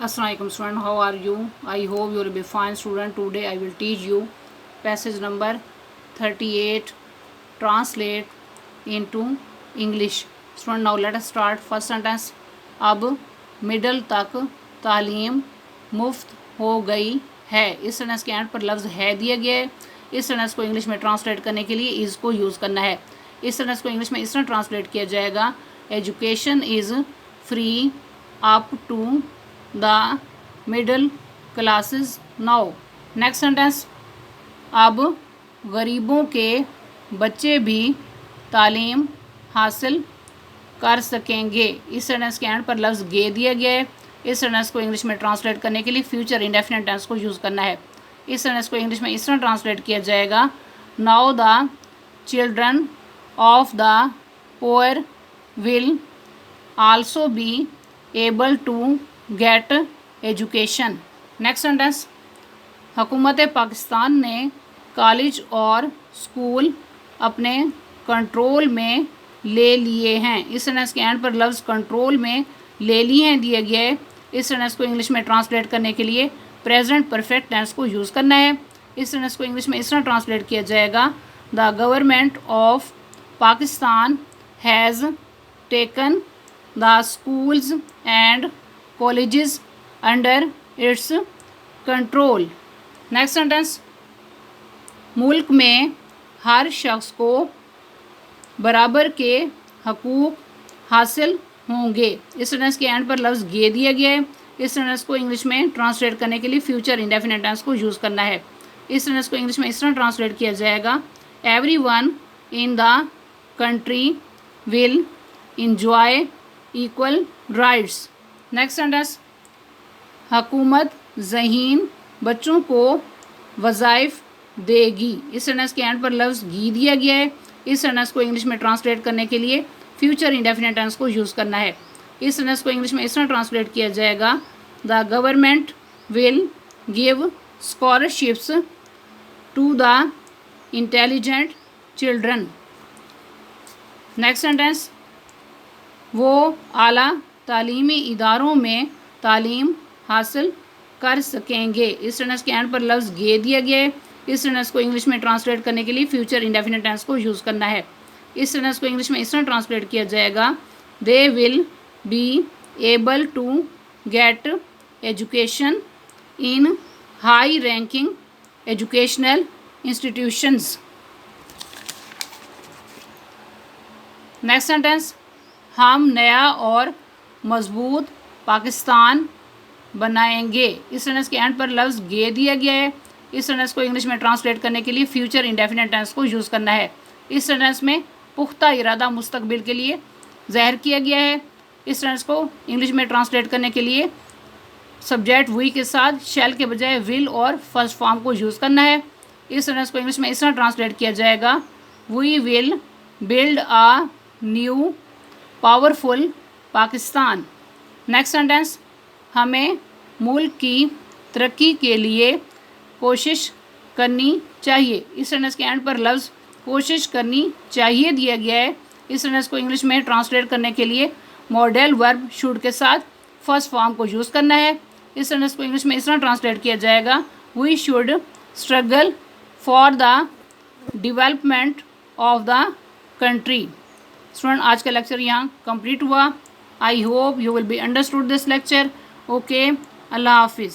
Assalamualaikum student, how are you? I hope you will be fine student. Today I will teach you passage number 38, translate into English. Student, now let us start. First sentence, अब middle तक तालीम मुफ्त हो गई है। इस sentence के and पर लफ्ज़ है दिया गया है। इस सेंटेंस को इंग्लिश में ट्रांसलेट करने के लिए इज़ को यूज़ करना है। इस सेंटेंस को इंग्लिश में इस तरह ट्रांसलेट किया जाएगा, education is free up to the middle classes now. Next sentence, अब गरीबों के बच्चे भी तालीम हासिल कर सकेंगे। इस सेंटेंस के एंड पर लफ्ज़ गे दिया गया है। इस सेंटेंस को इंग्लिश में ट्रांसलेट करने के लिए फ्यूचर इंडेफिनिट टेंस को यूज़ करना है। इस सेंटेंस को इंग्लिश में इस तरह ट्रांसलेट किया जाएगा, now the children of the poor will also be able to get education. Next sentence, हुकूमत पाकिस्तान ने कॉलेज और स्कूल अपने कंट्रोल में ले लिए हैं। इस सेंटेंस के एंड पर लफ्ज़ कंट्रोल में ले लिए हैं दिया गया है। इस सेंटेंस को इंग्लिश में ट्रांसलेट करने के लिए प्रेजेंट परफेक्ट टेंस को यूज़ करना है। इस सेंटेंस को इंग्लिश में इस तरह ट्रांसलेट किया जाएगा, the government of Pakistan has taken the schools and colleges under its control. Next sentence, मुल्क में हर शख्स को बराबर के हकूक़ हासिल होंगे। इस सेंटेंस के एंड पर लफ्ज़ गे दिया गया है। इस सेंटेंस को इंग्लिश में ट्रांसलेट करने के लिए फ्यूचर इंडेफिनिट टेंस को यूज़ करना है। इस सेंटेंस को इंग्लिश में इस तरह ट्रांसलेट किया जाएगा, everyone in the country will enjoy equal rights. Next sentence, हुकूमत ज़हीन बच्चों को वज़ाइफ देगी। इस सेंटेंस के एंड पर लफ्ज़ गी दिया गया है। इस सेंटेंस को इंग्लिश में ट्रांसलेट करने के लिए फ्यूचर इंडेफिनिट टेंस को यूज़ करना है। इस सेंटेंस को इंग्लिश में इस तरह ट्रांसलेट किया जाएगा, the government will give scholarships to the intelligent children. Next sentence, वो आला तालीमी इदारों में तालीम हासिल कर सकेंगे। इस सेंटेंस के एंड पर लफ्ज़ गे दिया गया है। इस सेंटेंस को इंग्लिश में ट्रांसलेट करने के लिए फ्यूचर इंडेफिनिट टेंस को यूज़ करना है। इस सेंटेंस को इंग्लिश में इस तरह ट्रांसलेट किया जाएगा, they will be able to get education in high ranking educational institutions. Next sentence, हम नया और मजबूत पाकिस्तान बनाएंगे। इस सेंटेंस के एंड पर लफ्ज़ गे दिया गया है। इस सेंटेंस को इंग्लिश में ट्रांसलेट करने के लिए फ्यूचर इंडेफिनिट टेंस को यूज़ करना है। इस सेंटेंस में पुख्ता इरादा मुस्तकबिल के लिए ज़ाहिर किया गया है। इस सेंटेंस को इंग्लिश में ट्रांसलेट करने के लिए सब्जेक्ट वी के साथ शैल के बजाय विल और फर्स्ट फॉर्म को यूज़ करना है। इस सेंटेंस को इंग्लिश में इस तरह ट्रांसलेट किया जाएगा, we will build a new powerful Pakistan. Next sentence, हमें मुल्क की तरक्की के लिए कोशिश करनी चाहिए। इस सेंटेंस के एंड पर लफ्ज़ कोशिश करनी चाहिए दिया गया है। इस सेंटेंस को इंग्लिश में ट्रांसलेट करने के लिए मॉडल वर्ब शुड के साथ फर्स्ट फॉर्म को यूज़ करना है। इस सेंटेंस को इंग्लिश में इस तरह ट्रांसलेट किया जाएगा, we should struggle for the development of the country. Student, आज का लेक्चर यहाँ कंप्लीट हुआ। I hope you will be understood this lecture. Okay, अल्लाह हाफिज़।